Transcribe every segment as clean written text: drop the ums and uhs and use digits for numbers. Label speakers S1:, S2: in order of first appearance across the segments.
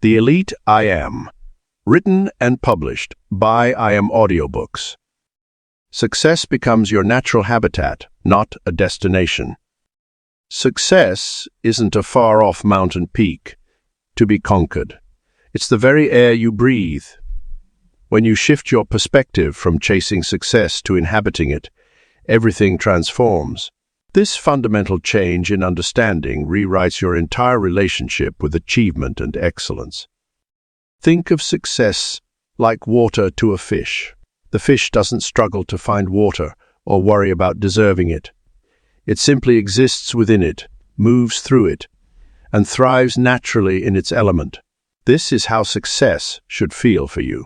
S1: The Elite I Am, written and published by I Am Audiobooks. Success becomes your natural habitat, not a destination. Success isn't a far-off mountain peak to be conquered. It's the very air you breathe. When you shift your perspective from chasing success to inhabiting it, everything transforms. This fundamental change in understanding rewrites your entire relationship with achievement and excellence. Think of success like water to a fish. The fish doesn't struggle to find water or worry about deserving it. It simply exists within it, moves through it, and thrives naturally in its element. This is how success should feel for you.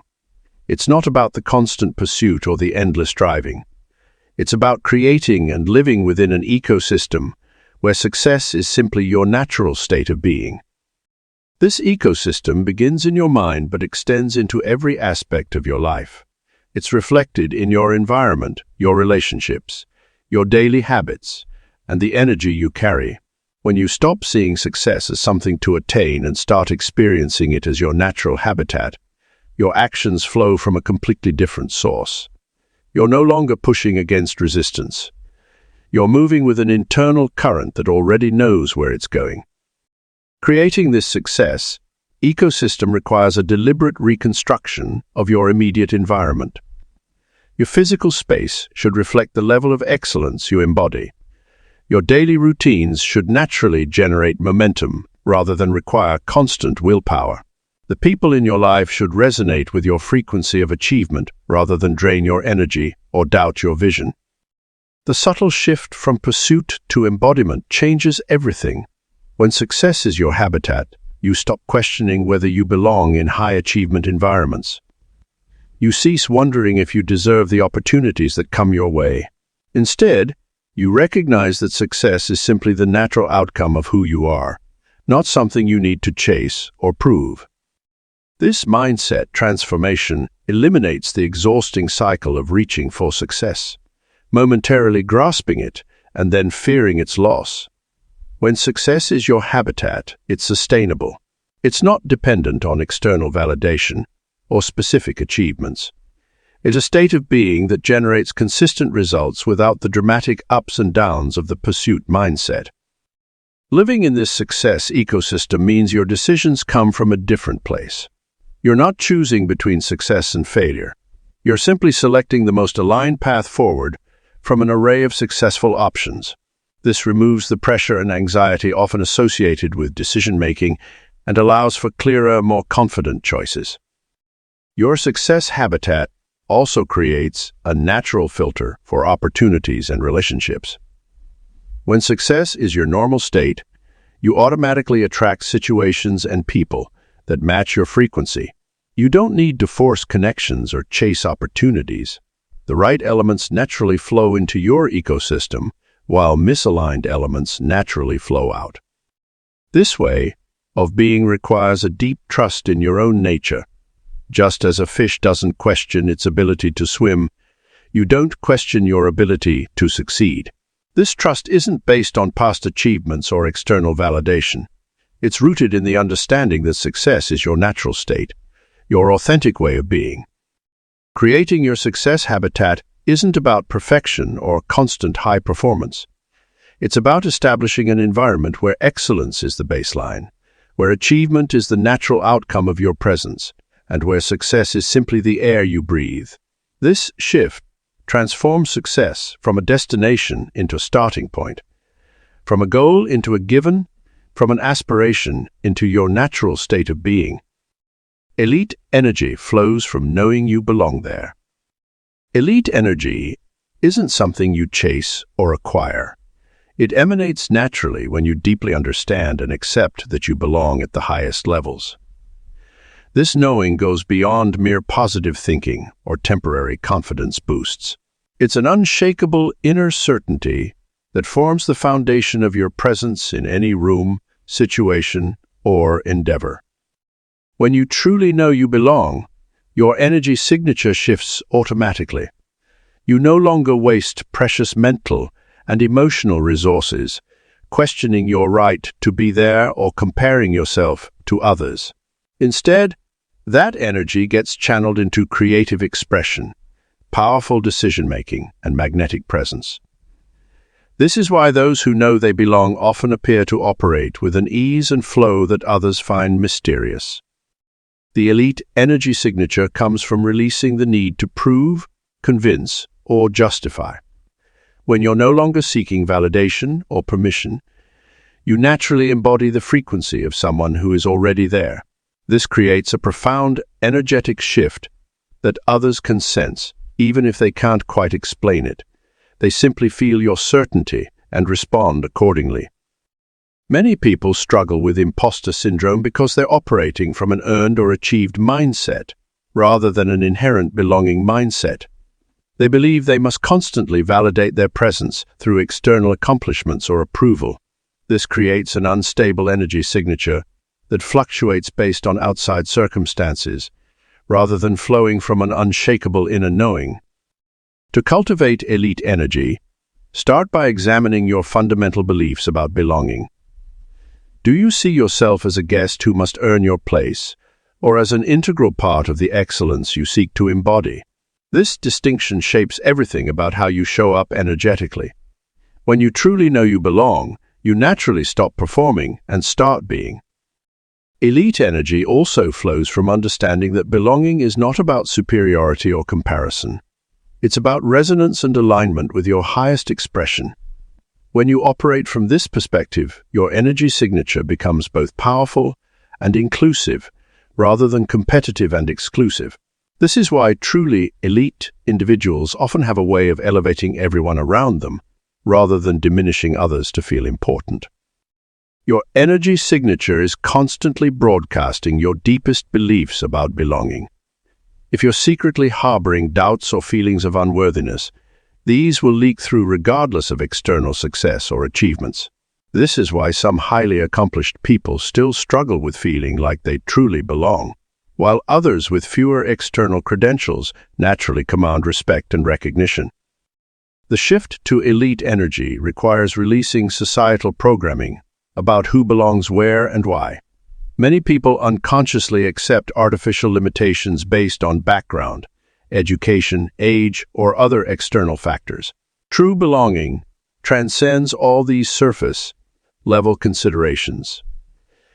S1: It's not about the constant pursuit or the endless striving. It's about creating and living within an ecosystem where success is simply your natural state of being. This ecosystem begins in your mind but extends into every aspect of your life. It's reflected in your environment, your relationships, your daily habits, and the energy you carry. When you stop seeing success as something to attain and start experiencing it as your natural habitat, your actions flow from a completely different source. You're no longer pushing against resistance. You're moving with an internal current that already knows where it's going. Creating this success ecosystem requires a deliberate reconstruction of your immediate environment. Your physical space should reflect the level of excellence you embody. Your daily routines should naturally generate momentum rather than require constant willpower. The people in your life should resonate with your frequency of achievement rather than drain your energy or doubt your vision. The subtle shift from pursuit to embodiment changes everything. When success is your habitat, you stop questioning whether you belong in high-achievement environments. You cease wondering if you deserve the opportunities that come your way. Instead, you recognize that success is simply the natural outcome of who you are, not something you need to chase or prove. This mindset transformation eliminates the exhausting cycle of reaching for success, momentarily grasping it and then fearing its loss. When success is your habitat, it's sustainable. It's not dependent on external validation or specific achievements. It's a state of being that generates consistent results without the dramatic ups and downs of the pursuit mindset. Living in this success ecosystem means your decisions come from a different place. You're not choosing between success and failure. You're simply selecting the most aligned path forward from an array of successful options. This removes the pressure and anxiety often associated with decision-making and allows for clearer, more confident choices. Your success habitat also creates a natural filter for opportunities and relationships. When success is your normal state, you automatically attract situations and people that match your frequency. You don't need to force connections or chase opportunities. The right elements naturally flow into your ecosystem, while misaligned elements naturally flow out. This way of being requires a deep trust in your own nature. Just as a fish doesn't question its ability to swim, you don't question your ability to succeed. This trust isn't based on past achievements or external validation. It's rooted in the understanding that success is your natural state, your authentic way of being. Creating your success habitat isn't about perfection or constant high performance. It's about establishing an environment where excellence is the baseline, where achievement is the natural outcome of your presence, and where success is simply the air you breathe. This shift transforms success from a destination into a starting point, from a goal into a given, from an aspiration into your natural state of being. Elite energy flows from knowing you belong there. Elite energy isn't something you chase or acquire. It emanates naturally when you deeply understand and accept that you belong at the highest levels. This knowing goes beyond mere positive thinking or temporary confidence boosts. It's an unshakable inner certainty that forms the foundation of your presence in any room, situation, or endeavor. When you truly know you belong, your energy signature shifts automatically. You no longer waste precious mental and emotional resources questioning your right to be there or comparing yourself to others. Instead, that energy gets channeled into creative expression, powerful decision-making, and magnetic presence. This is why those who know they belong often appear to operate with an ease and flow that others find mysterious. The elite energy signature comes from releasing the need to prove, convince, or justify. When you're no longer seeking validation or permission, you naturally embody the frequency of someone who is already there. This creates a profound energetic shift that others can sense, even if they can't quite explain it. They simply feel your certainty and respond accordingly. Many people struggle with imposter syndrome because they're operating from an earned or achieved mindset, rather than an inherent belonging mindset. They believe they must constantly validate their presence through external accomplishments or approval. This creates an unstable energy signature that fluctuates based on outside circumstances, rather than flowing from an unshakable inner knowing. To cultivate elite energy, start by examining your fundamental beliefs about belonging. Do you see yourself as a guest who must earn your place, or as an integral part of the excellence you seek to embody? This distinction shapes everything about how you show up energetically. When you truly know you belong, you naturally stop performing and start being. Elite energy also flows from understanding that belonging is not about superiority or comparison. It's about resonance and alignment with your highest expression. When you operate from this perspective, your energy signature becomes both powerful and inclusive, rather than competitive and exclusive. This is why truly elite individuals often have a way of elevating everyone around them, rather than diminishing others to feel important. Your energy signature is constantly broadcasting your deepest beliefs about belonging. If you're secretly harboring doubts or feelings of unworthiness, these will leak through regardless of external success or achievements. This is why some highly accomplished people still struggle with feeling like they truly belong, while others with fewer external credentials naturally command respect and recognition. The shift to elite energy requires releasing societal programming about who belongs where and why. Many people unconsciously accept artificial limitations based on background, education, age, or other external factors. True belonging transcends all these surface-level considerations.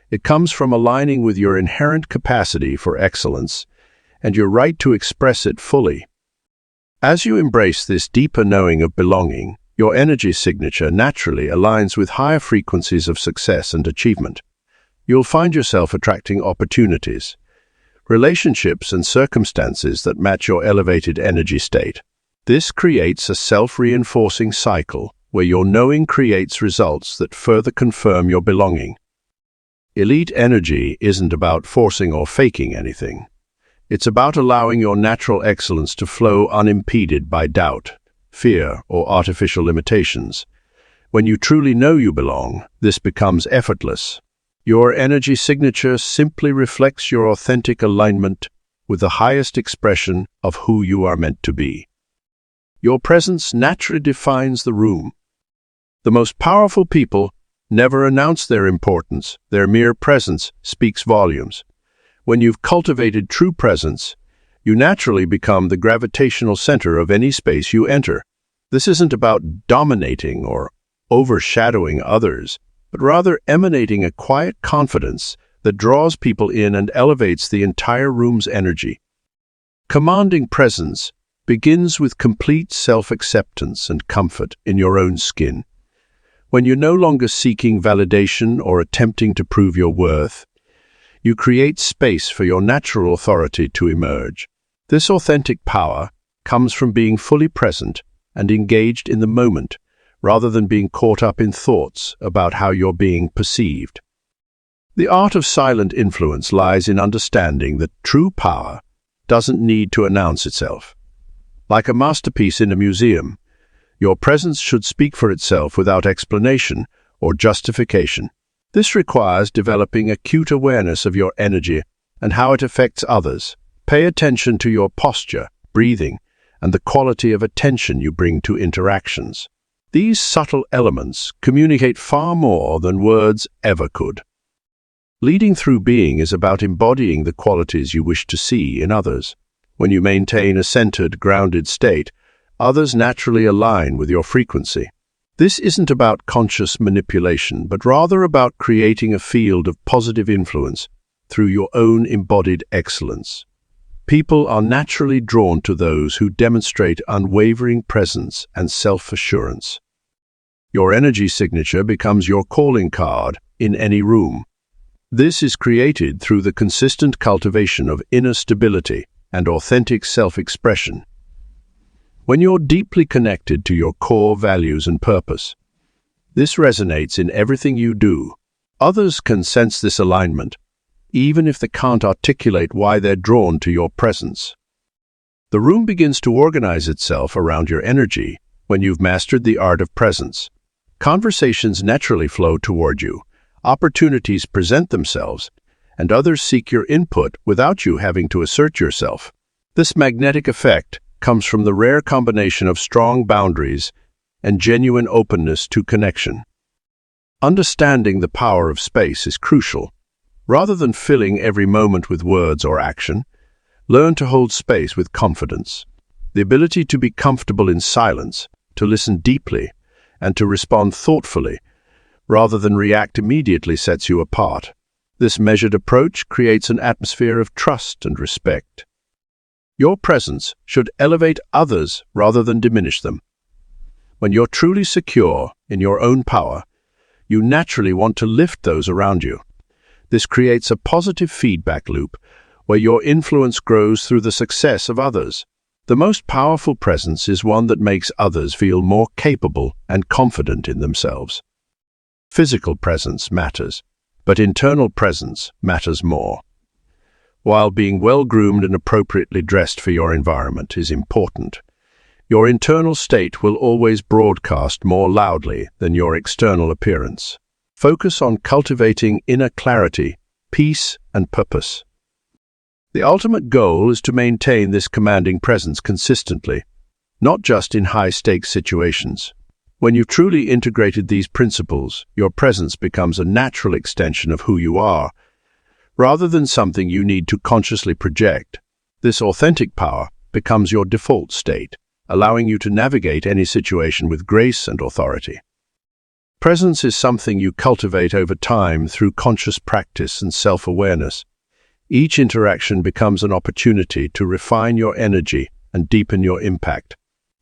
S1: It comes from aligning with your inherent capacity for excellence and your right to express it fully. As you embrace this deeper knowing of belonging, your energy signature naturally aligns with higher frequencies of success and achievement. You'll find yourself attracting opportunities, relationships, and circumstances that match your elevated energy state. This creates a self-reinforcing cycle where your knowing creates results that further confirm your belonging. Elite energy isn't about forcing or faking anything. It's about allowing your natural excellence to flow unimpeded by doubt, fear, or artificial limitations. When you truly know you belong, this becomes effortless. Your energy signature simply reflects your authentic alignment with the highest expression of who you are meant to be. Your presence naturally defines the room. The most powerful people never announce their importance. Their mere presence speaks volumes. When you've cultivated true presence, you naturally become the gravitational center of any space you enter. This isn't about dominating or overshadowing others, but rather emanating a quiet confidence that draws people in and elevates the entire room's energy. Commanding presence begins with complete self-acceptance and comfort in your own skin. When you're no longer seeking validation or attempting to prove your worth, you create space for your natural authority to emerge. This authentic power comes from being fully present and engaged in the moment, rather than being caught up in thoughts about how you're being perceived. The art of silent influence lies in understanding that true power doesn't need to announce itself. Like a masterpiece in a museum, your presence should speak for itself without explanation or justification. This requires developing acute awareness of your energy and how it affects others. Pay attention to your posture, breathing, and the quality of attention you bring to interactions. These subtle elements communicate far more than words ever could. Leading through being is about embodying the qualities you wish to see in others. When you maintain a centered, grounded state, others naturally align with your frequency. This isn't about conscious manipulation, but rather about creating a field of positive influence through your own embodied excellence. People are naturally drawn to those who demonstrate unwavering presence and self-assurance. Your energy signature becomes your calling card in any room. This is created through the consistent cultivation of inner stability and authentic self-expression. When you're deeply connected to your core values and purpose, this resonates in everything you do. Others can sense this alignment, even if they can't articulate why they're drawn to your presence. The room begins to organize itself around your energy when you've mastered the art of presence. Conversations naturally flow toward you, opportunities present themselves, and others seek your input without you having to assert yourself. This magnetic effect comes from the rare combination of strong boundaries and genuine openness to connection. Understanding the power of space is crucial. Rather than filling every moment with words or action, learn to hold space with confidence. The ability to be comfortable in silence, to listen deeply, and to respond thoughtfully, rather than react immediately, sets you apart. This measured approach creates an atmosphere of trust and respect. Your presence should elevate others rather than diminish them. When you're truly secure in your own power, you naturally want to lift those around you. This creates a positive feedback loop where your influence grows through the success of others. The most powerful presence is one that makes others feel more capable and confident in themselves. Physical presence matters, but internal presence matters more. While being well-groomed and appropriately dressed for your environment is important, your internal state will always broadcast more loudly than your external appearance. Focus on cultivating inner clarity, peace, and purpose. The ultimate goal is to maintain this commanding presence consistently, not just in high-stakes situations. When you've truly integrated these principles, your presence becomes a natural extension of who you are, rather than something you need to consciously project. This authentic power becomes your default state, allowing you to navigate any situation with grace and authority. Presence is something you cultivate over time through conscious practice and self-awareness. Each interaction becomes an opportunity to refine your energy and deepen your impact.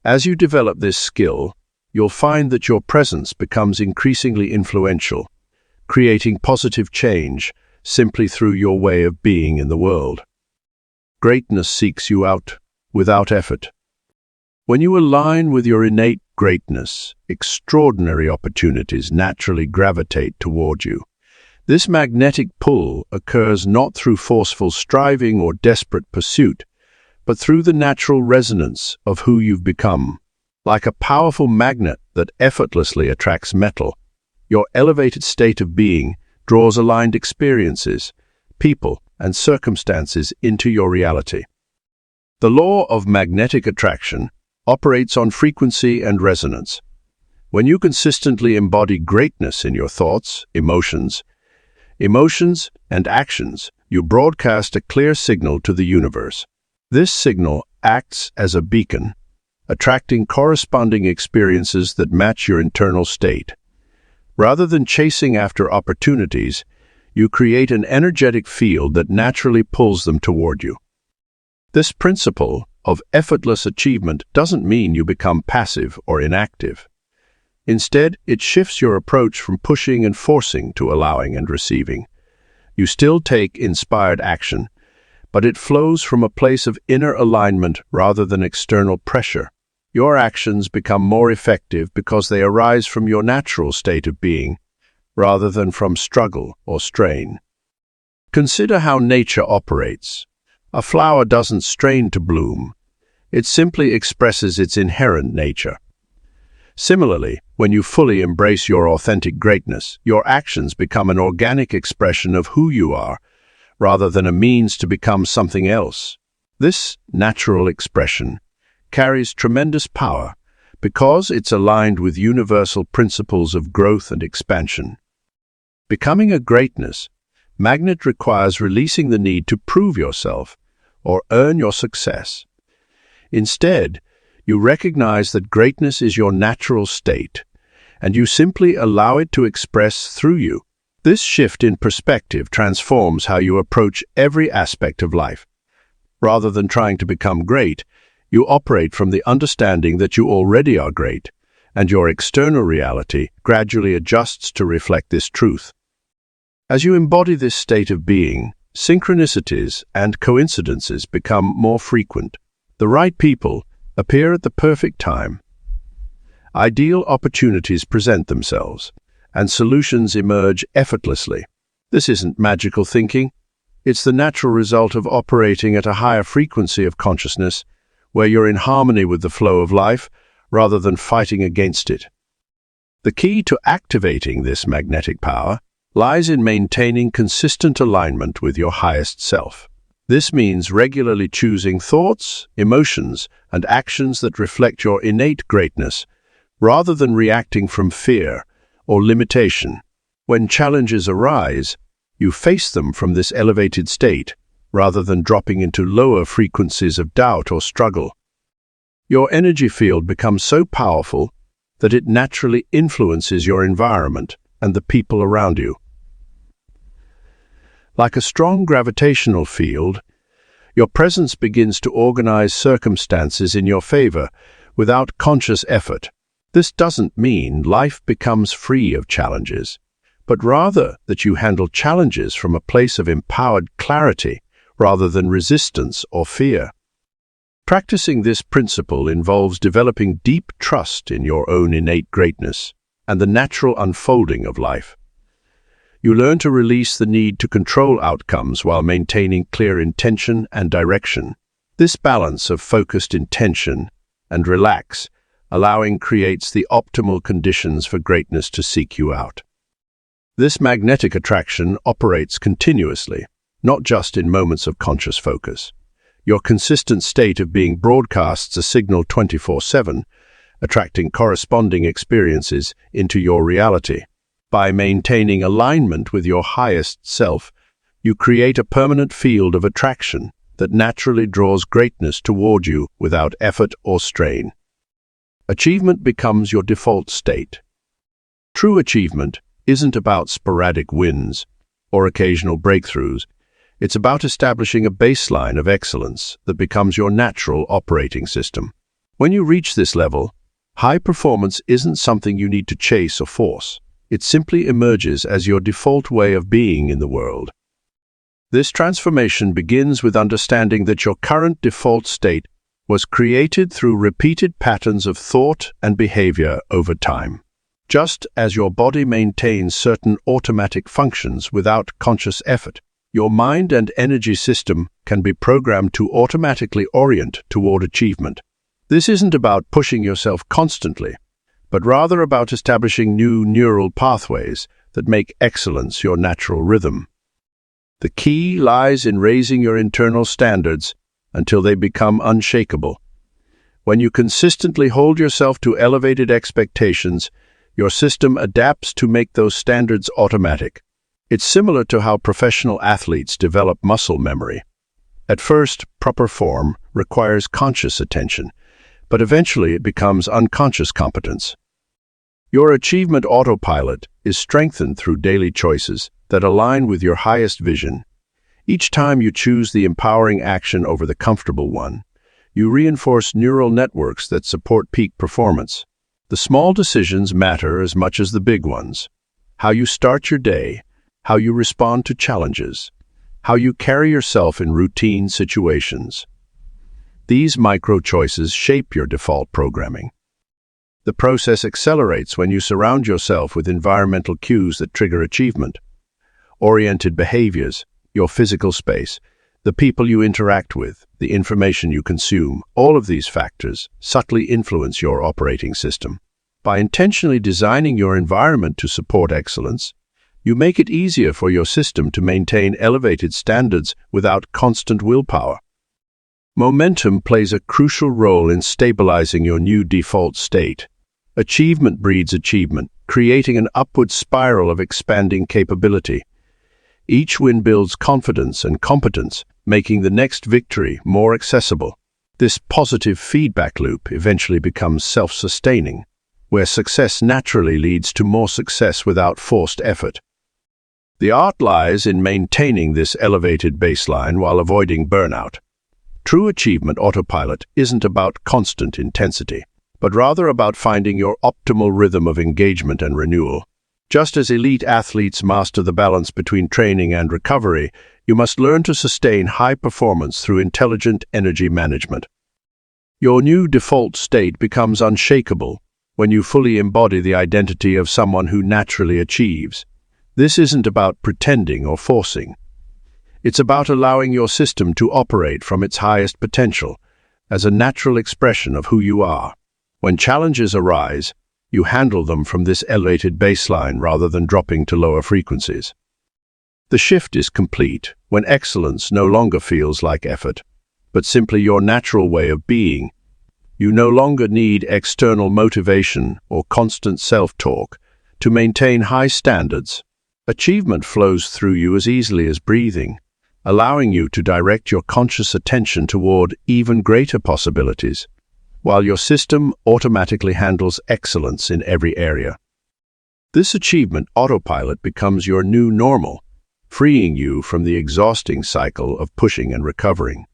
S1: As you develop this skill, you'll find that your presence becomes increasingly influential, creating positive change simply through your way of being in the world. Greatness seeks you out without effort. When you align with your innate greatness, extraordinary opportunities naturally gravitate toward you. This magnetic pull occurs not through forceful striving or desperate pursuit, but through the natural resonance of who you've become. Like a powerful magnet that effortlessly attracts metal, your elevated state of being draws aligned experiences, people, and circumstances into your reality. The law of magnetic attraction operates on frequency and resonance. When you consistently embody greatness in your thoughts, emotions, and actions, you broadcast a clear signal to the universe. This signal acts as a beacon, attracting corresponding experiences that match your internal state. Rather than chasing after opportunities, you create an energetic field that naturally pulls them toward you. This principle of effortless achievement doesn't mean you become passive or inactive. Instead, it shifts your approach from pushing and forcing to allowing and receiving. You still take inspired action, but it flows from a place of inner alignment rather than external pressure. Your actions become more effective because they arise from your natural state of being, rather than from struggle or strain. Consider how nature operates. A flower doesn't strain to bloom. It simply expresses its inherent nature. Similarly, when you fully embrace your authentic greatness, your actions become an organic expression of who you are, rather than a means to become something else. This natural expression carries tremendous power because it's aligned with universal principles of growth and expansion. Becoming a greatness Magnet requires releasing the need to prove yourself or earn your success. Instead, you recognize that greatness is your natural state, and you simply allow it to express through you. This shift in perspective transforms how you approach every aspect of life. Rather than trying to become great, you operate from the understanding that you already are great, and your external reality gradually adjusts to reflect this truth. As you embody this state of being, synchronicities and coincidences become more frequent. The right people appear at the perfect time. Ideal opportunities present themselves, and solutions emerge effortlessly. This isn't magical thinking. It's the natural result of operating at a higher frequency of consciousness, where you're in harmony with the flow of life rather than fighting against it. The key to activating this magnetic power lies in maintaining consistent alignment with your highest self. This means regularly choosing thoughts, emotions, and actions that reflect your innate greatness, rather than reacting from fear or limitation. When challenges arise, you face them from this elevated state, rather than dropping into lower frequencies of doubt or struggle. Your energy field becomes so powerful that it naturally influences your environment and the people around you. Like a strong gravitational field, your presence begins to organize circumstances in your favor without conscious effort. This doesn't mean life becomes free of challenges, but rather that you handle challenges from a place of empowered clarity rather than resistance or fear. Practicing this principle involves developing deep trust in your own innate greatness and the natural unfolding of life. You learn to release the need to control outcomes while maintaining clear intention and direction. This balance of focused intention and relax creates the optimal conditions for greatness to seek you out. This magnetic attraction operates continuously, not just in moments of conscious focus. Your consistent state of being broadcasts a signal 24/7, attracting corresponding experiences into your reality. By maintaining alignment with your highest self, you create a permanent field of attraction that naturally draws greatness toward you without effort or strain. Achievement becomes your default state. True achievement isn't about sporadic wins or occasional breakthroughs. It's about establishing a baseline of excellence that becomes your natural operating system. When you reach this level, high performance isn't something you need to chase or force. It simply emerges as your default way of being in the world. This transformation begins with understanding that your current default state was created through repeated patterns of thought and behavior over time. Just as your body maintains certain automatic functions without conscious effort, your mind and energy system can be programmed to automatically orient toward achievement. This isn't about pushing yourself constantly, but rather about establishing new neural pathways that make excellence your natural rhythm. The key lies in raising your internal standards until they become unshakable. When you consistently hold yourself to elevated expectations, your system adapts to make those standards automatic. It's similar to how professional athletes develop muscle memory. At first, proper form requires conscious attention, but eventually it becomes unconscious competence. Your achievement autopilot is strengthened through daily choices that align with your highest vision. Each time you choose the empowering action over the comfortable one, you reinforce neural networks that support peak performance. The small decisions matter as much as the big ones. How you start your day, how you respond to challenges, how you carry yourself in routine situations. These micro-choices shape your default programming. The process accelerates when you surround yourself with environmental cues that trigger achievement. Oriented behaviors, your physical space, the people you interact with, the information you consume, all of these factors subtly influence your operating system. By intentionally designing your environment to support excellence, you make it easier for your system to maintain elevated standards without constant willpower. Momentum plays a crucial role in stabilizing your new default state. Achievement breeds achievement, creating an upward spiral of expanding capability. Each win builds confidence and competence, making the next victory more accessible. This positive feedback loop eventually becomes self-sustaining, where success naturally leads to more success without forced effort. The art lies in maintaining this elevated baseline while avoiding burnout. True achievement autopilot isn't about constant intensity, but rather about finding your optimal rhythm of engagement and renewal. Just as elite athletes master the balance between training and recovery, you must learn to sustain high performance through intelligent energy management. Your new default state becomes unshakable when you fully embody the identity of someone who naturally achieves. This isn't about pretending or forcing. It's about allowing your system to operate from its highest potential as a natural expression of who you are. When challenges arise, you handle them from this elevated baseline rather than dropping to lower frequencies. The shift is complete when excellence no longer feels like effort, but simply your natural way of being. You no longer need external motivation or constant self-talk to maintain high standards. Achievement flows through you as easily as breathing, allowing you to direct your conscious attention toward even greater possibilities, while your system automatically handles excellence in every area. This achievement autopilot becomes your new normal, freeing you from the exhausting cycle of pushing and recovering.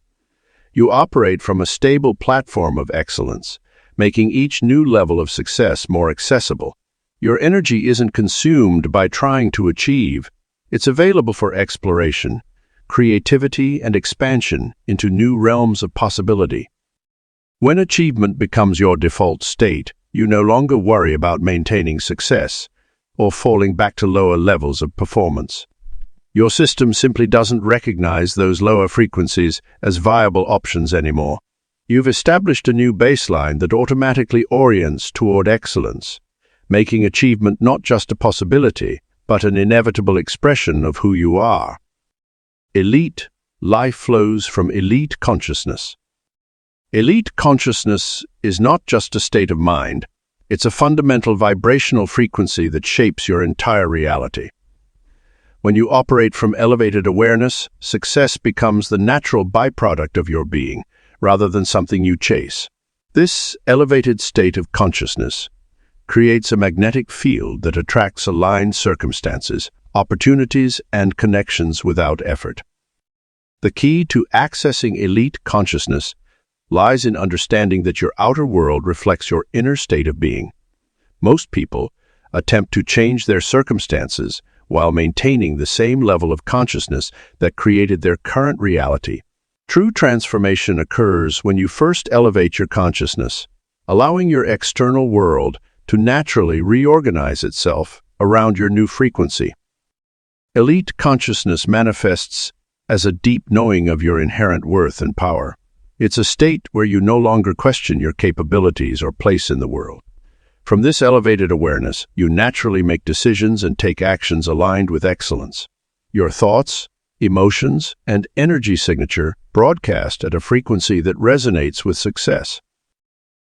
S1: You operate from a stable platform of excellence, making each new level of success more accessible. Your energy isn't consumed by trying to achieve. It's available for exploration, creativity, and expansion into new realms of possibility. When achievement becomes your default state, you no longer worry about maintaining success or falling back to lower levels of performance. Your system simply doesn't recognize those lower frequencies as viable options anymore. You've established a new baseline that automatically orients toward excellence, making achievement not just a possibility, but an inevitable expression of who you are. Elite life flows from elite consciousness. Elite consciousness is not just a state of mind, it's a fundamental vibrational frequency that shapes your entire reality. When you operate from elevated awareness, success becomes the natural byproduct of your being, rather than something you chase. This elevated state of consciousness creates a magnetic field that attracts aligned circumstances, opportunities, and connections without effort. The key to accessing elite consciousness lies in understanding that your outer world reflects your inner state of being. Most people attempt to change their circumstances while maintaining the same level of consciousness that created their current reality. True transformation occurs when you first elevate your consciousness, allowing your external world to naturally reorganize itself around your new frequency. Elite consciousness manifests as a deep knowing of your inherent worth and power. It's a state where you no longer question your capabilities or place in the world. From this elevated awareness, you naturally make decisions and take actions aligned with excellence. Your thoughts, emotions, and energy signature broadcast at a frequency that resonates with success.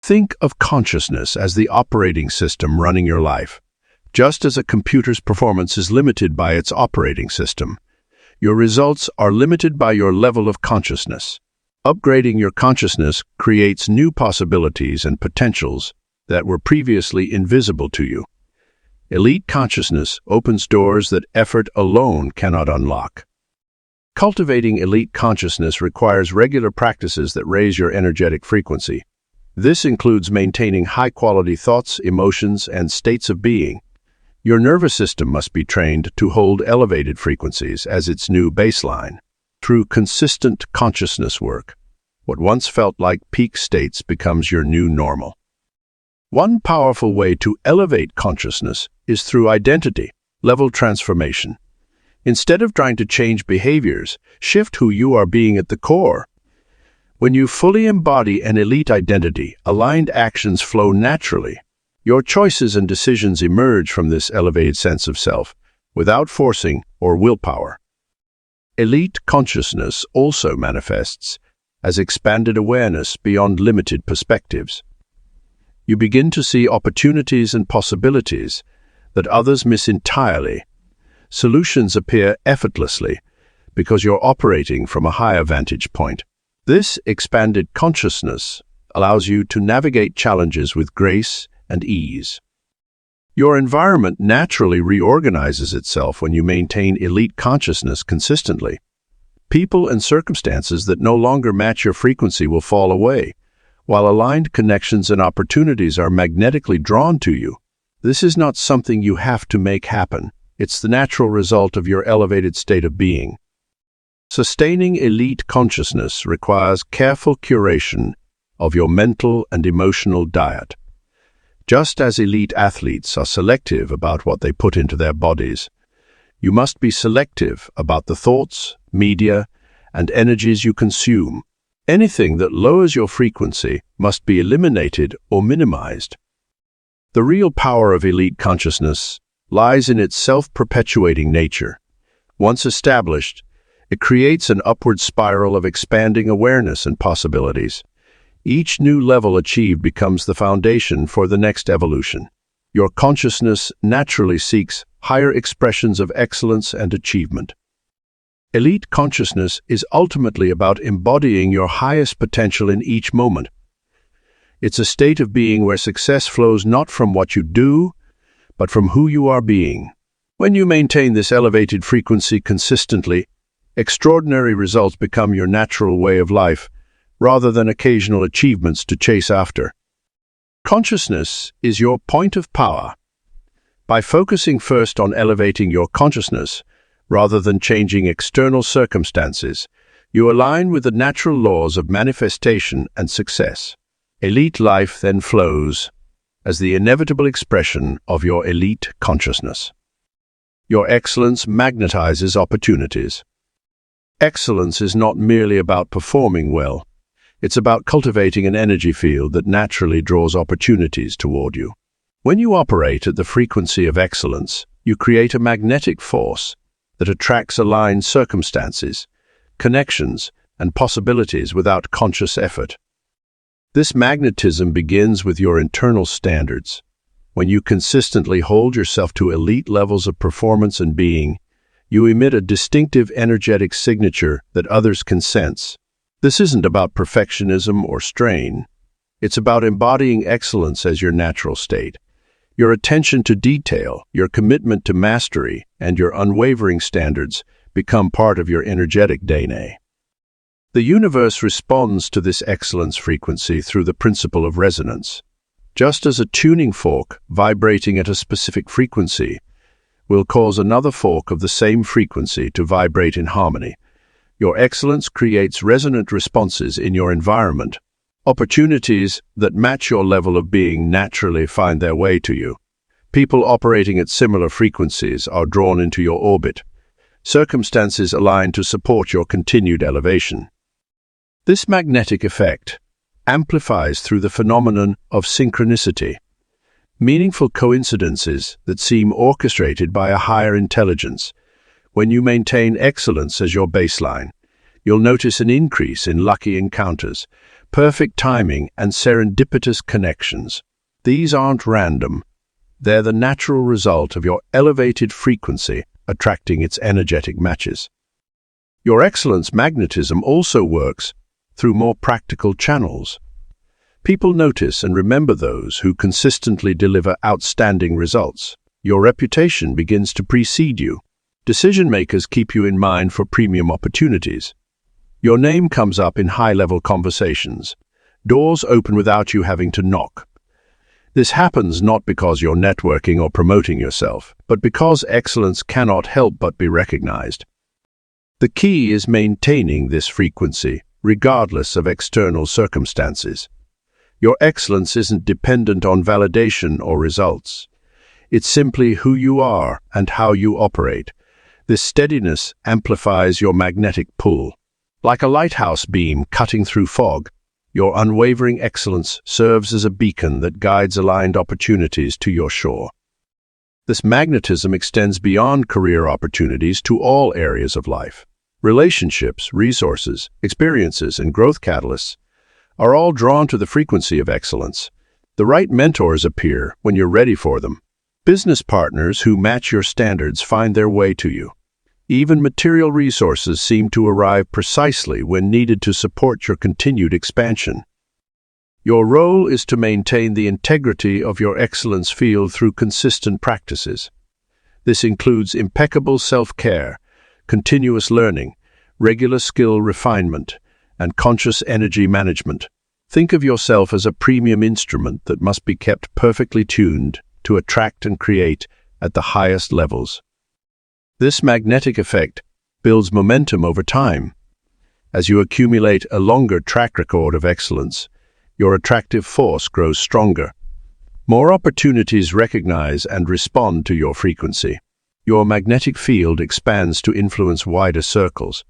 S1: Think of consciousness as the operating system running your life. Just as a computer's performance is limited by its operating system, your results are limited by your level of consciousness. Upgrading your consciousness creates new possibilities and potentials that were previously invisible to you. Elite consciousness opens doors that effort alone cannot unlock. Cultivating elite consciousness requires regular practices that raise your energetic frequency. This includes maintaining high-quality thoughts, emotions, and states of being. Your nervous system must be trained to hold elevated frequencies as its new baseline. Through consistent consciousness work, what once felt like peak states becomes your new normal. One powerful way to elevate consciousness is through identity-level transformation. Instead of trying to change behaviors, shift who you are being at the core. When you fully embody an elite identity, aligned actions flow naturally. Your choices and decisions emerge from this elevated sense of self, without forcing or willpower. Elite consciousness also manifests as expanded awareness beyond limited perspectives. You begin to see opportunities and possibilities that others miss entirely. solutions appear effortlessly because you're operating from a higher vantage point. This expanded consciousness allows you to navigate challenges with grace and ease. Your environment naturally reorganizes itself when you maintain elite consciousness consistently. People and circumstances that no longer match your frequency will fall away, while aligned connections and opportunities are magnetically drawn to you. This is not something you have to make happen. It's the natural result of your elevated state of being. Sustaining elite consciousness requires careful curation of your mental and emotional diet. Just as elite athletes are selective about what they put into their bodies, you must be selective about the thoughts, media, and energies you consume. Anything that lowers your frequency must be eliminated or minimized. The real power of elite consciousness lies in its self-perpetuating nature. Once established, it creates an upward spiral of expanding awareness and possibilities. Each new level achieved becomes the foundation for the next evolution. Your consciousness naturally seeks higher expressions of excellence and achievement. Elite consciousness is ultimately about embodying your highest potential in each moment. It's a state of being where success flows not from what you do, but from who you are being. When you maintain this elevated frequency consistently, extraordinary results become your natural way of life, rather than occasional achievements to chase after. Consciousness is your point of power. By focusing first on elevating your consciousness, rather than changing external circumstances, you align with the natural laws of manifestation and success. Elite life then flows as the inevitable expression of your elite consciousness. Your excellence magnetizes opportunities. Excellence is not merely about performing well. It's about cultivating an energy field that naturally draws opportunities toward you. When you operate at the frequency of excellence, you create a magnetic force that attracts aligned circumstances, connections, and possibilities without conscious effort. This magnetism begins with your internal standards. When you consistently hold yourself to elite levels of performance and being, you emit a distinctive energetic signature that others can sense. This isn't about perfectionism or strain. It's about embodying excellence as your natural state. Your attention to detail, your commitment to mastery, and your unwavering standards become part of your energetic DNA. The universe responds to this excellence frequency through the principle of resonance. Just as a tuning fork vibrating at a specific frequency will cause another fork of the same frequency to vibrate in harmony, your excellence creates resonant responses in your environment. Opportunities that match your level of being naturally find their way to you. People operating at similar frequencies are drawn into your orbit. Circumstances align to support your continued elevation. This magnetic effect amplifies through the phenomenon of synchronicity, meaningful coincidences that seem orchestrated by a higher intelligence. When you maintain excellence as your baseline, you'll notice an increase in lucky encounters, perfect timing, and serendipitous connections. These aren't random. They're the natural result of your elevated frequency attracting its energetic matches. Your excellence magnetism also works through more practical channels. People notice and remember those who consistently deliver outstanding results. Your reputation begins to precede you. Decision-makers keep you in mind for premium opportunities. Your name comes up in high-level conversations. Doors open without you having to knock. This happens not because you're networking or promoting yourself, but because excellence cannot help but be recognized. The key is maintaining this frequency, regardless of external circumstances. Your excellence isn't dependent on validation or results. It's simply who you are and how you operate. This steadiness amplifies your magnetic pull. Like a lighthouse beam cutting through fog, your unwavering excellence serves as a beacon that guides aligned opportunities to your shore. This magnetism extends beyond career opportunities to all areas of life. Relationships, resources, experiences, and growth catalysts are all drawn to the frequency of excellence. The right mentors appear when you're ready for them. Business partners who match your standards find their way to you. Even material resources seem to arrive precisely when needed to support your continued expansion. Your role is to maintain the integrity of your excellence field through consistent practices. This includes impeccable self-care, continuous learning, regular skill refinement, and conscious energy management. Think of yourself as a premium instrument that must be kept perfectly tuned to attract and create at the highest levels. This magnetic effect builds momentum over time. As you accumulate a longer track record of excellence, your attractive force grows stronger. More opportunities recognize and respond to your frequency. Your magnetic field expands to influence wider circles.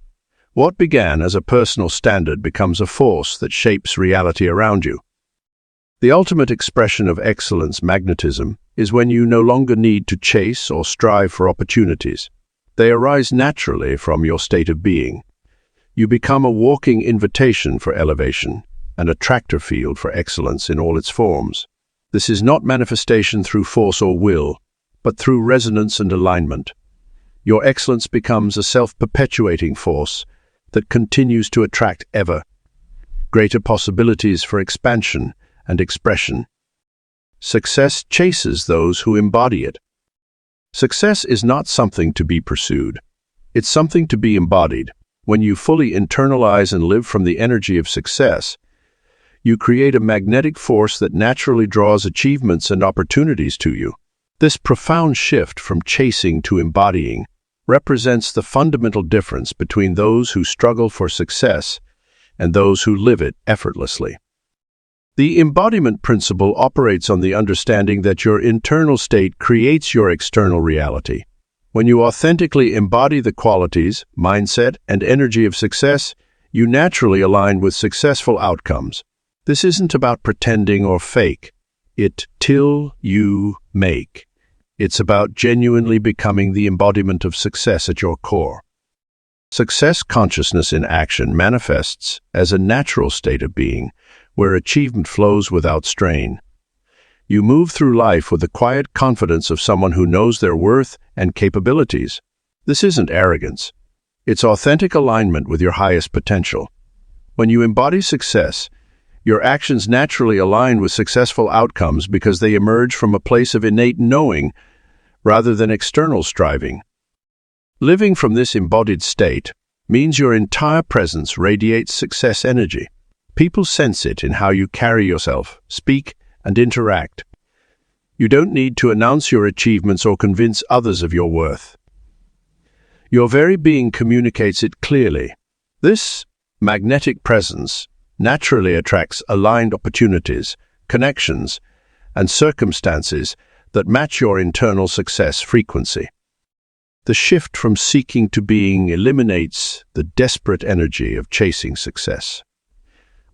S1: What began as a personal standard becomes a force that shapes reality around you. The ultimate expression of excellence magnetism is when you no longer need to chase or strive for opportunities. They arise naturally from your state of being. You become a walking invitation for elevation, an attractor field for excellence in all its forms. This is not manifestation through force or will, but through resonance and alignment. Your excellence becomes a self-perpetuating force that continues to attract ever greater possibilities for expansion and expression. Success chases those who embody it. Success is not something to be pursued. It's something to be embodied. When you fully internalize and live from the energy of success, you create a magnetic force that naturally draws achievements and opportunities to you. This profound shift from chasing to embodying represents the fundamental difference between those who struggle for success and those who live it effortlessly. The embodiment principle operates on the understanding that your internal state creates your external reality. When you authentically embody the qualities, mindset, and energy of success, you naturally align with successful outcomes. This isn't about pretending or fake. It till you make. It's about genuinely becoming the embodiment of success at your core. Success consciousness in action manifests as a natural state of being, where achievement flows without strain. You move through life with the quiet confidence of someone who knows their worth and capabilities. This isn't arrogance. It's authentic alignment with your highest potential. When you embody success, your actions naturally align with successful outcomes because they emerge from a place of innate knowing rather than external striving. Living from this embodied state means your entire presence radiates success energy. People sense it in how you carry yourself, speak, and interact. You don't need to announce your achievements or convince others of your worth. Your very being communicates it clearly. This magnetic presence naturally attracts aligned opportunities, connections, and circumstances that match your internal success frequency. The shift from seeking to being eliminates the desperate energy of chasing success.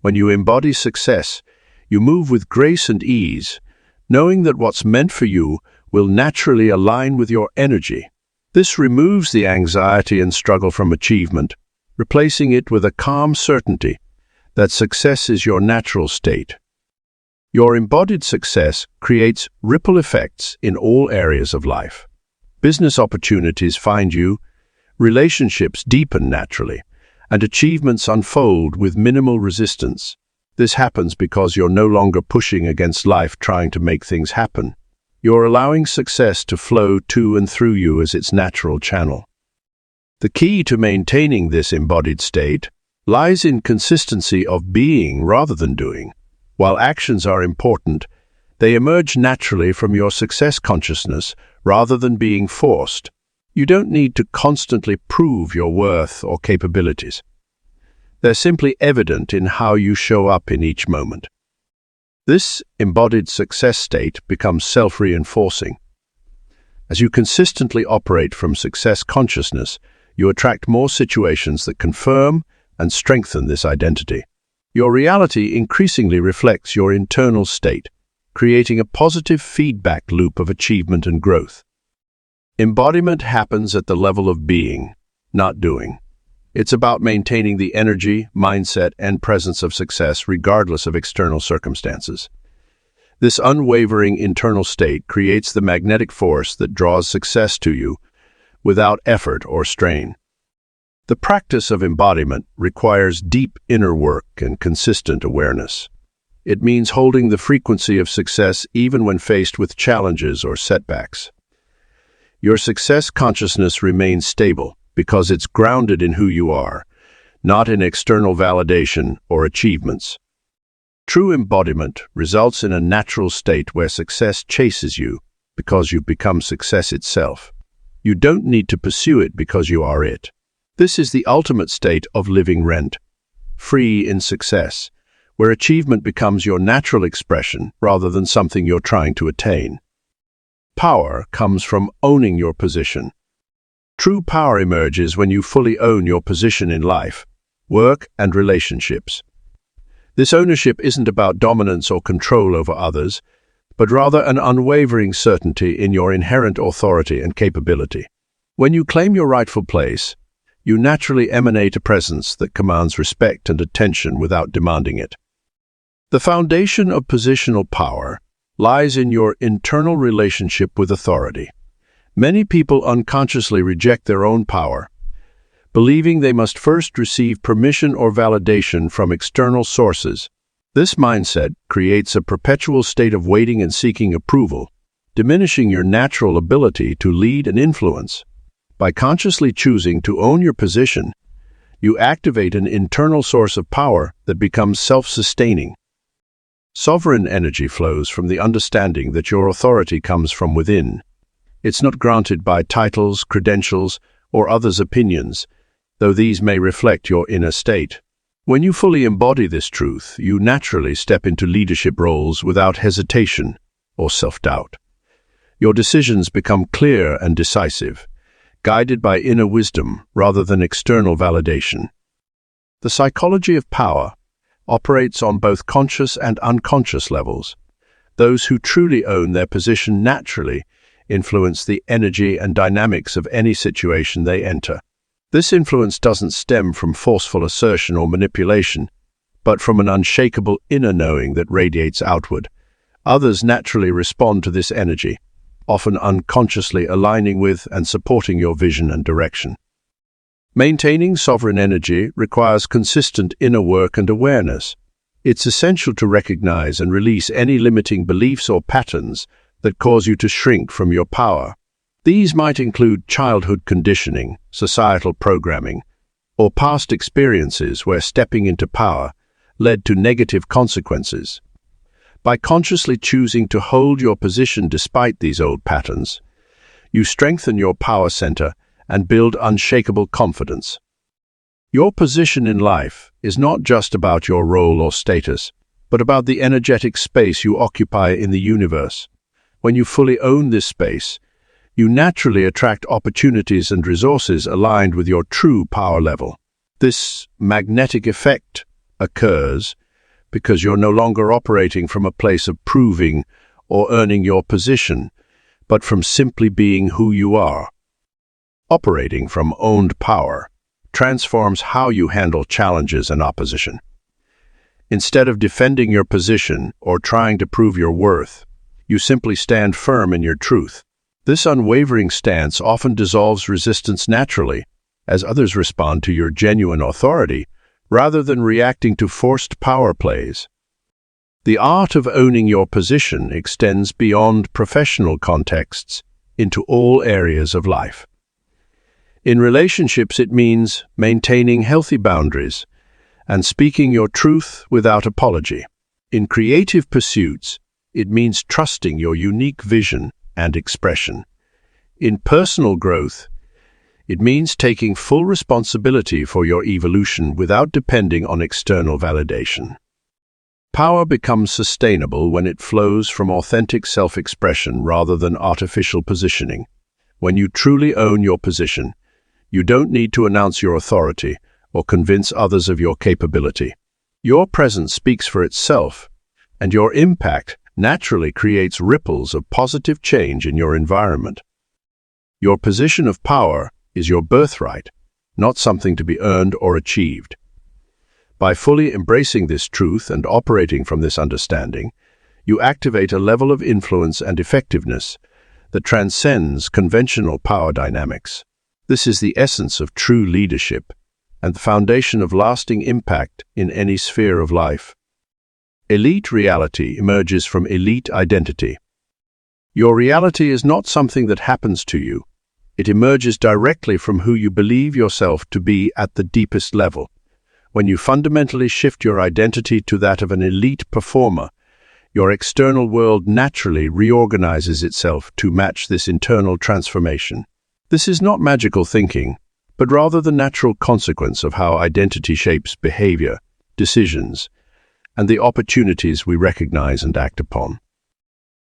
S1: When you embody success, you move with grace and ease, knowing that what's meant for you will naturally align with your energy. This removes the anxiety and struggle from achievement, replacing it with a calm certainty that success is your natural state. Your embodied success creates ripple effects in all areas of life. Business opportunities find you, relationships deepen naturally, and achievements unfold with minimal resistance. This happens because you're no longer pushing against life trying to make things happen. You're allowing success to flow to and through you as its natural channel. The key to maintaining this embodied state lies in consistency of being rather than doing. While actions are important, they emerge naturally from your success consciousness rather than being forced. You don't need to constantly prove your worth or capabilities. They're simply evident in how you show up in each moment. This embodied success state becomes self-reinforcing. As you consistently operate from success consciousness, you attract more situations that confirm and strengthen this identity. Your reality increasingly reflects your internal state, creating a positive feedback loop of achievement and growth. Embodiment happens at the level of being, not doing. It's about maintaining the energy, mindset, and presence of success regardless of external circumstances. This unwavering internal state creates the magnetic force that draws success to you without effort or strain. The practice of embodiment requires deep inner work and consistent awareness. It means holding the frequency of success even when faced with challenges or setbacks. Your success consciousness remains stable because it's grounded in who you are, not in external validation or achievements. True embodiment results in a natural state where success chases you because you've become success itself. You don't need to pursue it because you are it. This is the ultimate state of living rent, free in success, where achievement becomes your natural expression rather than something you're trying to attain. Power comes from owning your position. True power emerges when you fully own your position in life, work, and relationships. This ownership isn't about dominance or control over others, but rather an unwavering certainty in your inherent authority and capability. When you claim your rightful place, you naturally emanate a presence that commands respect and attention without demanding it. The foundation of positional power lies in your internal relationship with authority. Many people unconsciously reject their own power, believing they must first receive permission or validation from external sources. This mindset creates a perpetual state of waiting and seeking approval, diminishing your natural ability to lead and influence. By consciously choosing to own your position, you activate an internal source of power that becomes self-sustaining. Sovereign energy flows from the understanding that your authority comes from within. It's not granted by titles, credentials, or others' opinions, though these may reflect your inner state. When you fully embody this truth, you naturally step into leadership roles without hesitation or self-doubt. Your decisions become clear and decisive, guided by inner wisdom rather than external validation. The psychology of power operates on both conscious and unconscious levels. Those who truly own their position naturally influence the energy and dynamics of any situation they enter. This influence doesn't stem from forceful assertion or manipulation, but from an unshakable inner knowing that radiates outward. Others naturally respond to this energy, often unconsciously aligning with and supporting your vision and direction. Maintaining sovereign energy requires consistent inner work and awareness. It's essential to recognize and release any limiting beliefs or patterns that cause you to shrink from your power. These might include childhood conditioning, societal programming, or past experiences where stepping into power led to negative consequences. By consciously choosing to hold your position despite these old patterns, you strengthen your power center and build unshakable confidence. Your position in life is not just about your role or status, but about the energetic space you occupy in the universe. When you fully own this space, you naturally attract opportunities and resources aligned with your true power level. This magnetic effect occurs because you're no longer operating from a place of proving or earning your position, but from simply being who you are. Operating from owned power transforms how you handle challenges and opposition. Instead of defending your position or trying to prove your worth, you simply stand firm in your truth. This unwavering stance often dissolves resistance naturally, as others respond to your genuine authority rather than reacting to forced power plays. The art of owning your position extends beyond professional contexts into all areas of life. In relationships, it means maintaining healthy boundaries and speaking your truth without apology. In creative pursuits, it means trusting your unique vision and expression. In personal growth, it means taking full responsibility for your evolution without depending on external validation. Power becomes sustainable when it flows from authentic self-expression rather than artificial positioning. When you truly own your position, you don't need to announce your authority or convince others of your capability. Your presence speaks for itself, and your impact naturally creates ripples of positive change in your environment. Your position of power is your birthright, not something to be earned or achieved. By fully embracing this truth and operating from this understanding, you activate a level of influence and effectiveness that transcends conventional power dynamics. This is the essence of true leadership and the foundation of lasting impact in any sphere of life. Elite reality emerges from elite identity. Your reality is not something that happens to you. It emerges directly from who you believe yourself to be at the deepest level. When you fundamentally shift your identity to that of an elite performer, your external world naturally reorganizes itself to match this internal transformation. This is not magical thinking, but rather the natural consequence of how identity shapes behavior, decisions, and the opportunities we recognize and act upon.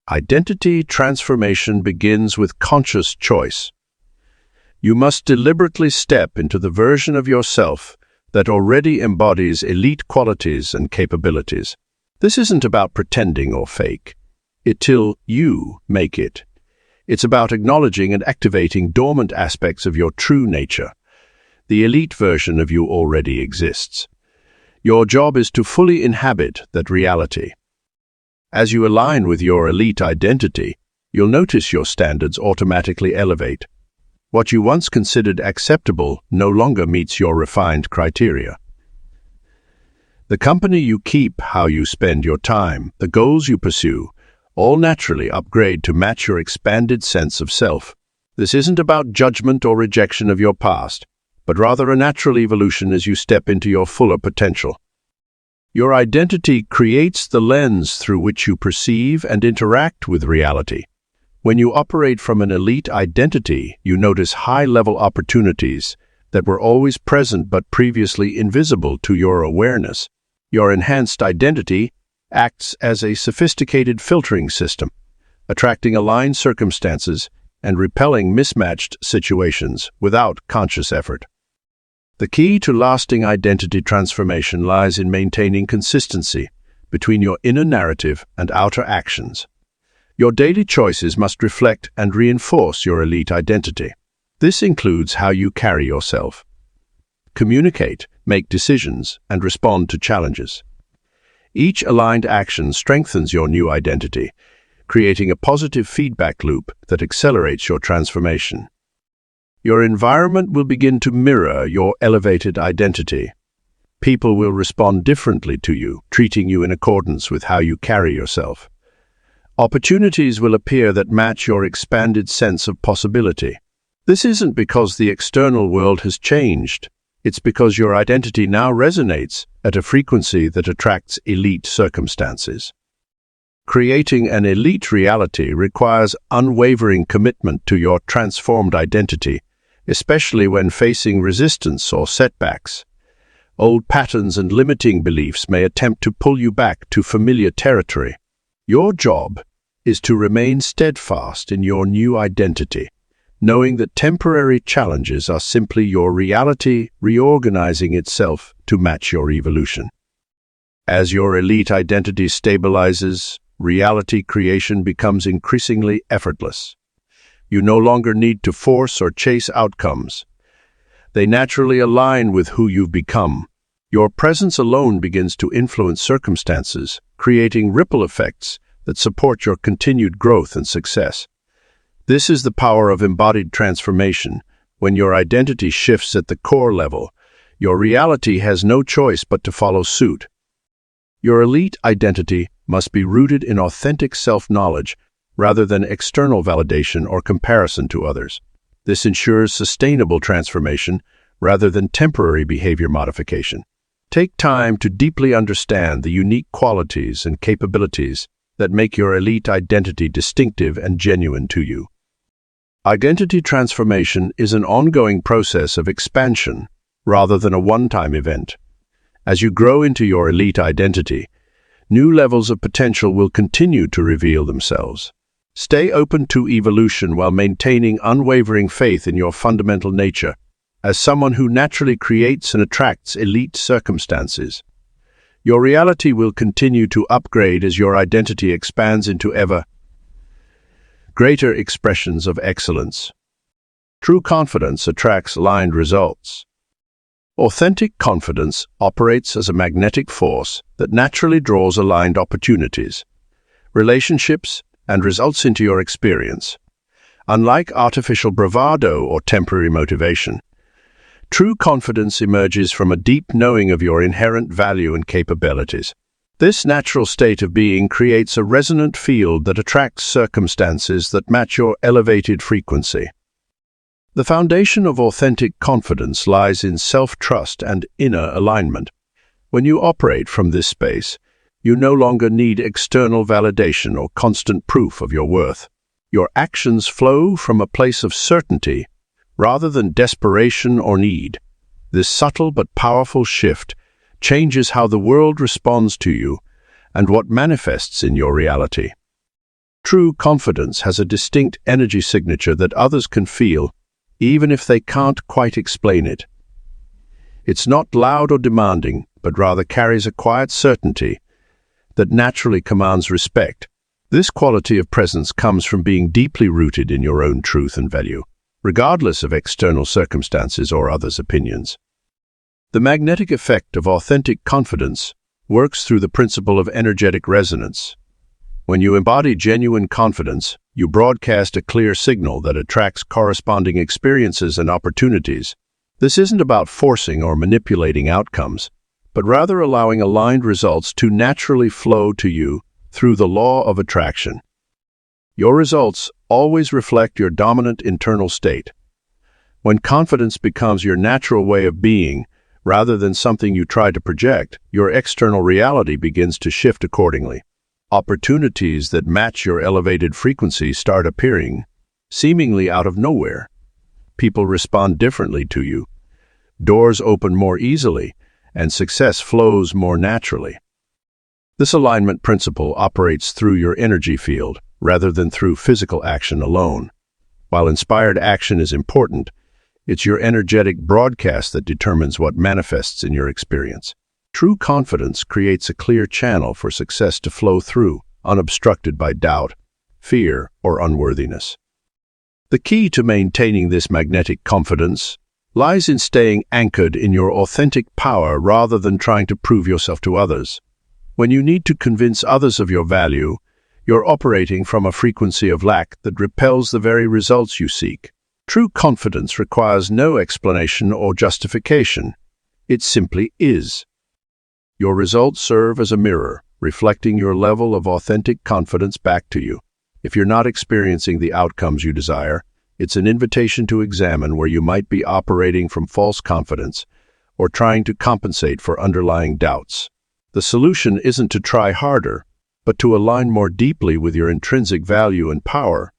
S1: Identity transformation begins with conscious choice. You must deliberately step into the version of yourself that already embodies elite qualities and capabilities. This isn't about pretending or fake it till you make it. It's about acknowledging and activating dormant aspects of your true nature. The elite version of you already exists. Your job is to fully inhabit that reality. As you align with your elite identity, you'll notice your standards automatically elevate. What you once considered acceptable no longer meets your refined criteria. The company you keep, how you spend your time, the goals you pursue, all naturally upgrade to match your expanded sense of self. This isn't about judgment or rejection of your past, but rather a natural evolution as you step into your fuller potential. Your identity creates the lens through which you perceive and interact with reality. When you operate from an elite identity, you notice high-level opportunities that were always present but previously invisible to your awareness. Your enhanced identity acts as a sophisticated filtering system, attracting aligned circumstances and repelling mismatched situations without conscious effort. The key to lasting identity transformation lies in maintaining consistency between your inner narrative and outer actions. Your daily choices must reflect and reinforce your elite identity. This includes how you carry yourself, communicate, make decisions, and respond to challenges. Each aligned action strengthens your new identity, creating a positive feedback loop that accelerates your transformation. Your environment will begin to mirror your elevated identity. People will respond differently to you, treating you in accordance with how you carry yourself. Opportunities will appear that match your expanded sense of possibility. This isn't because the external world has changed. It's because your identity now resonates at a frequency that attracts elite circumstances. Creating an elite reality requires unwavering commitment to your transformed identity, especially when facing resistance or setbacks. Old patterns and limiting beliefs may attempt to pull you back to familiar territory. Your job is to remain steadfast in your new identity, knowing that temporary challenges are simply your reality reorganizing itself to match your evolution. As your elite identity stabilizes, reality creation becomes increasingly effortless. You no longer need to force or chase outcomes. They naturally align with who you've become. Your presence alone begins to influence circumstances, creating ripple effects that support your continued growth and success. This is the power of embodied transformation. When your identity shifts at the core level, your reality has no choice but to follow suit. Your elite identity must be rooted in authentic self-knowledge rather than external validation or comparison to others. This ensures sustainable transformation rather than temporary behavior modification. Take time to deeply understand the unique qualities and capabilities that make your elite identity distinctive and genuine to you. Identity transformation is an ongoing process of expansion rather than a one-time event. As you grow into your elite identity, new levels of potential will continue to reveal themselves. Stay open to evolution while maintaining unwavering faith in your fundamental nature. As someone who naturally creates and attracts elite circumstances, your reality will continue to upgrade as your identity expands into ever greater expressions of excellence. True confidence attracts aligned results. Authentic confidence operates as a magnetic force that naturally draws aligned opportunities. relationships, and results into your experience. Unlike artificial bravado or temporary motivation, true confidence emerges from a deep knowing of your inherent value and capabilities. This natural state of being creates a resonant field that attracts circumstances that match your elevated frequency. The foundation of authentic confidence lies in self-trust and inner alignment. When you operate from this space, you no longer need external validation or constant proof of your worth. Your actions flow from a place of certainty rather than desperation or need. This subtle but powerful shift changes how the world responds to you and what manifests in your reality. True confidence has a distinct energy signature that others can feel, even if they can't quite explain it. It's not loud or demanding, but rather carries a quiet certainty that naturally commands respect. This quality of presence comes from being deeply rooted in your own truth and value, regardless of external circumstances or others' opinions. The magnetic effect of authentic confidence works through the principle of energetic resonance. When you embody genuine confidence, you broadcast a clear signal that attracts corresponding experiences and opportunities. This isn't about forcing or manipulating outcomes, but rather allowing aligned results to naturally flow to you through the law of attraction. Your results always reflect your dominant internal state. When confidence becomes your natural way of being, rather than something you try to project, your external reality begins to shift accordingly. Opportunities that match your elevated frequency start appearing, seemingly out of nowhere. People respond differently to you. Doors open more easily, and success flows more naturally. This alignment principle operates through your energy field, rather than through physical action alone. While inspired action is important, it's your energetic broadcast that determines what manifests in your experience. True confidence creates a clear channel for success to flow through, unobstructed by doubt, fear, or unworthiness. The key to maintaining this magnetic confidence lies in staying anchored in your authentic power rather than trying to prove yourself to others. When you need to convince others of your value, you're operating from a frequency of lack that repels the very results you seek. True confidence requires no explanation or justification. It simply is. Your results serve as a mirror, reflecting your level of authentic confidence back to you. If you're not experiencing the outcomes you desire, it's an invitation to examine where you might be operating from false confidence or trying to compensate for underlying doubts. The solution isn't to try harder, but to align more deeply with your intrinsic value and power.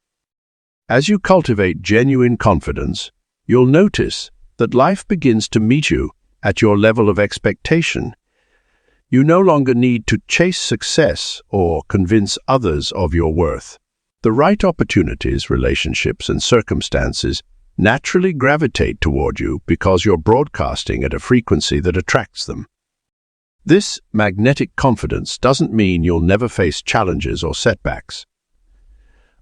S1: As you cultivate genuine confidence, you'll notice that life begins to meet you at your level of expectation. You no longer need to chase success or convince others of your worth. The right opportunities, relationships, and circumstances naturally gravitate toward you because you're broadcasting at a frequency that attracts them. This magnetic confidence doesn't mean you'll never face challenges or setbacks.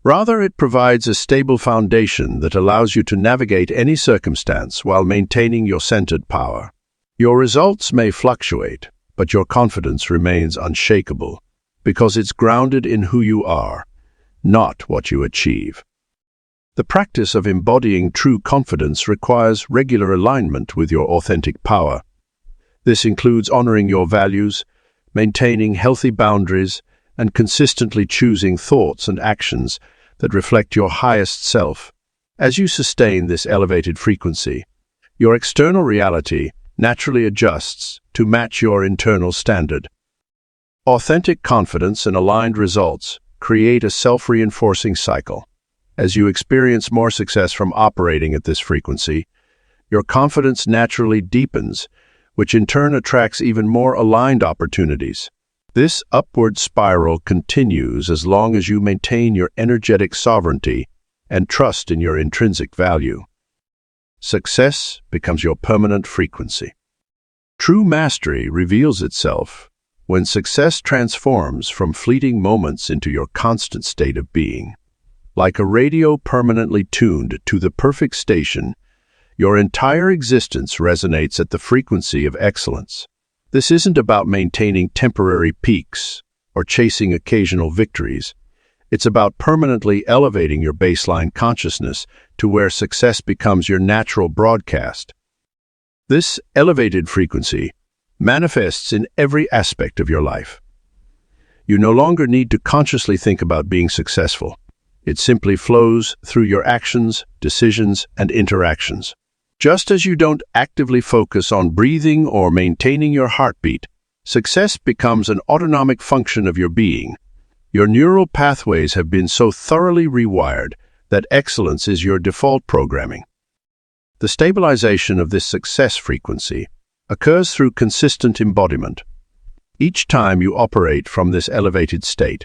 S1: Rather, it provides a stable foundation that allows you to navigate any circumstance while maintaining your centered power. Your results may fluctuate, but your confidence remains unshakable because it's grounded in who you are, not what you achieve. The practice of embodying true confidence requires regular alignment with your authentic power. This includes honoring your values, maintaining healthy boundaries, and consistently choosing thoughts and actions that reflect your highest self. As you sustain this elevated frequency, your external reality naturally adjusts to match your internal standard. Authentic confidence and aligned results create a self-reinforcing cycle. As you experience more success from operating at this frequency, your confidence naturally deepens, which in turn attracts even more aligned opportunities. This upward spiral continues as long as you maintain your energetic sovereignty and trust in your intrinsic value. Success becomes your permanent frequency. True mastery reveals itself when success transforms from fleeting moments into your constant state of being. Like a radio permanently tuned to the perfect station, your entire existence resonates at the frequency of excellence. This isn't about maintaining temporary peaks or or chasing occasional victories. It's about permanently elevating your baseline consciousness to where success becomes your natural broadcast. This elevated frequency manifests in every aspect of your life. You no longer need to consciously think about being successful. It simply flows through your actions, decisions, and interactions. Just as you don't actively focus on breathing or maintaining your heartbeat, success becomes an autonomic function of your being. Your neural pathways have been so thoroughly rewired that excellence is your default programming. The stabilization of this success frequency occurs through consistent embodiment. Each time you operate from this elevated state,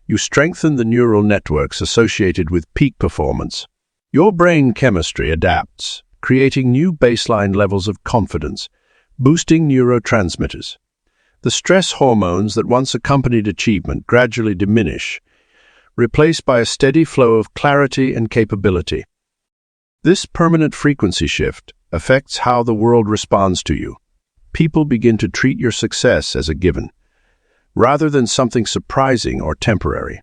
S1: you strengthen the neural networks associated with peak performance. Your brain chemistry adapts, creating new baseline levels of confidence, boosting neurotransmitters. The stress hormones that once accompanied achievement gradually diminish, replaced by a steady flow of clarity and capability. This permanent frequency shift affects how the world responds to you. People begin to treat your success as a given, rather than something surprising or temporary.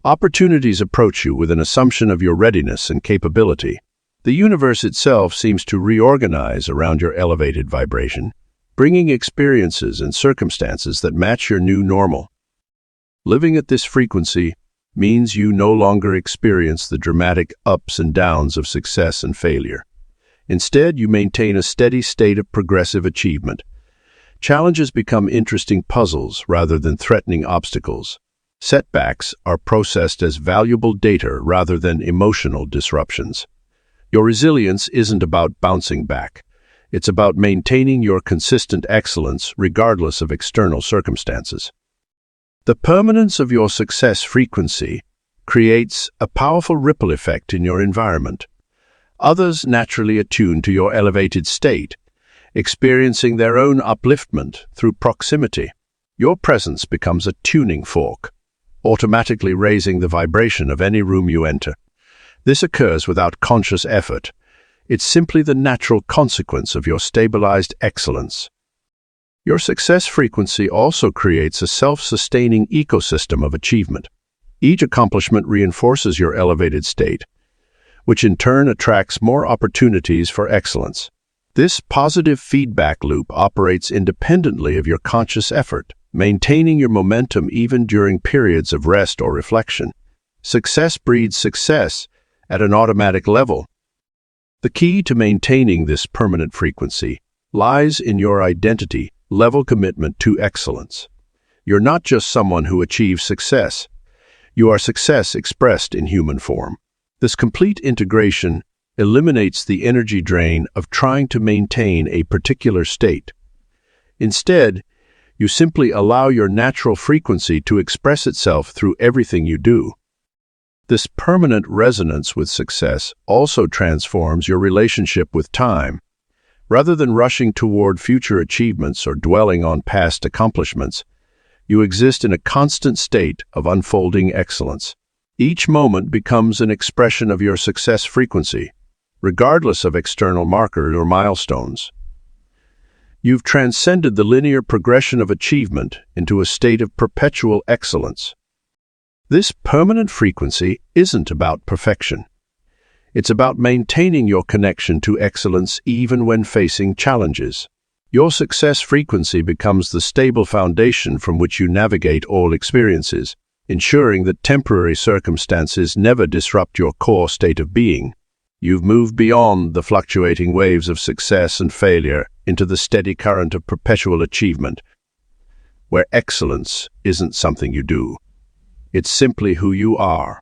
S1: Opportunities approach you with an assumption of your readiness and capability. The universe itself seems to reorganize around your elevated vibration, bringing experiences and circumstances that match your new normal. Living at this frequency means you no longer experience the dramatic ups and downs of success and failure. Instead, you maintain a steady state of progressive achievement. Challenges become interesting puzzles rather than threatening obstacles. Setbacks are processed as valuable data rather than emotional disruptions. Your resilience isn't about bouncing back. It's about maintaining your consistent excellence regardless of external circumstances. The permanence of your success frequency creates a powerful ripple effect in your environment. Others naturally attune to your elevated state, experiencing their own upliftment through proximity. Your presence becomes a tuning fork, automatically raising the vibration of any room you enter. This occurs without conscious effort. It's simply the natural consequence of your stabilized excellence. Your success frequency also creates a self-sustaining ecosystem of achievement. Each accomplishment reinforces your elevated state, which in turn attracts more opportunities for excellence. This positive feedback loop operates independently of your conscious effort, maintaining your momentum even during periods of rest or reflection. Success breeds success at an automatic level. The key to maintaining this permanent frequency lies in your identity-level commitment to excellence. You're not just someone who achieves success. You are success expressed in human form. This complete integration eliminates the energy drain of trying to maintain a particular state. Instead, you simply allow your natural frequency to express itself through everything you do. This permanent resonance with success also transforms your relationship with time. Rather than rushing toward future achievements or dwelling on past accomplishments, you exist in a constant state of unfolding excellence. Each moment becomes an expression of your success frequency, regardless of external markers or milestones. You've transcended the linear progression of achievement into a state of perpetual excellence. This permanent frequency isn't about perfection. It's about maintaining your connection to excellence even when facing challenges. Your success frequency becomes the stable foundation from which you navigate all experiences, ensuring that temporary circumstances never disrupt your core state of being. You've moved beyond the fluctuating waves of success and failure into the steady current of perpetual achievement, where excellence isn't something you do. It's simply who you are.